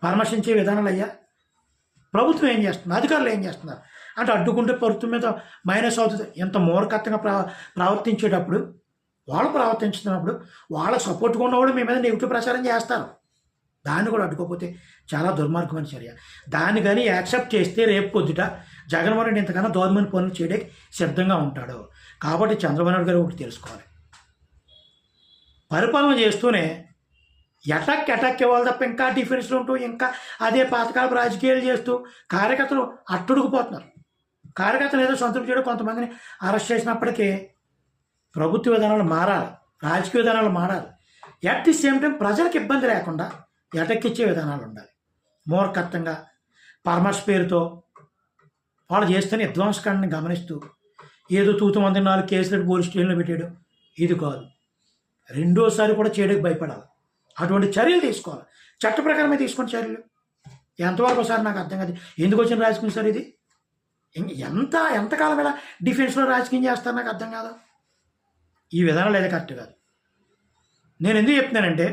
పరామర్శించే విధానాలు అయ్యా? ప్రభుత్వం ఏం చేస్తుంది, అధికారులు ఏం చేస్తున్నారు అంటే అడ్డుకుంటే ప్రభుత్వం మీద మైనస్ అవుతుంది. ఎంత మూర్ఖత్వంగా ప్రవర్తించేటప్పుడు, వాళ్ళు ప్రవర్తించుతున్నప్పుడు వాళ్ళ సపోర్ట్గా ఉన్నవాడు మీ మీద నెగిటివ్ ప్రచారం చేస్తారు. దాన్ని కూడా అడ్డుకోకపోతే చాలా దుర్మార్గమైన చర్య. దాన్ని కానీ యాక్సెప్ట్ చేస్తే రేపు పొద్దుట జగన్మోహన్ రెడ్డి ఇంతకన్నా దౌర్మైన పనులు చేయడానికి సిద్ధంగా ఉంటాడు. కాబట్టి చంద్రబాబు నాయుడు గారు ఒకటి తెలుసుకోవాలి, పరిపాలన చేస్తూనే ఎటాక్ ఇవ్వాలి తప్ప ఇంకా డిఫెన్స్లో ఉంటూ ఇంకా అదే పాతకాలపు రాజకీయాలు చేస్తూ కార్యకర్తలు అట్టుడుకుపోతున్నారు. కార్యకర్తలు ఏదో సంతృప్తి చేయడం, కొంతమందిని అరెస్ట్ చేసినప్పటికీ ప్రభుత్వ విధానాలు మారాలి, రాజకీయ విధానాలు మారాలి. ఎట్ ది సేమ్ టైం ప్రజలకు ఇబ్బంది లేకుండా ఎటక్కిచ్చే విధానాలు ఉండాలి. మూర్ఖత్వంగా పరామర్శ పేరుతో వాళ్ళు చేస్తున్న విధ్వంసకాన్ని గమనిస్తూ ఏదో 4 కేసులు పోలీస్ స్టేషన్లో పెట్టాడు, ఇది కాదు. రెండోసారి కూడా చేయడానికి భయపడాలి. అటువంటి చర్యలు తీసుకోవాలి, చట్ట ప్రకారమే తీసుకున్న చర్యలు. ఎంతవరకు సార్ నాకు అర్థం కాదు, ఎందుకు వచ్చిన రాజకీయం సార్ ఇది? ఎంతకాలం ఇలా డిఫెన్స్లో రాజకీయం చేస్తారు నాకు అర్థం కాదు. ఈ విధానాలు అయితే కరెక్ట్ కాదు. నేను ఎందుకు చెప్తున్నానంటే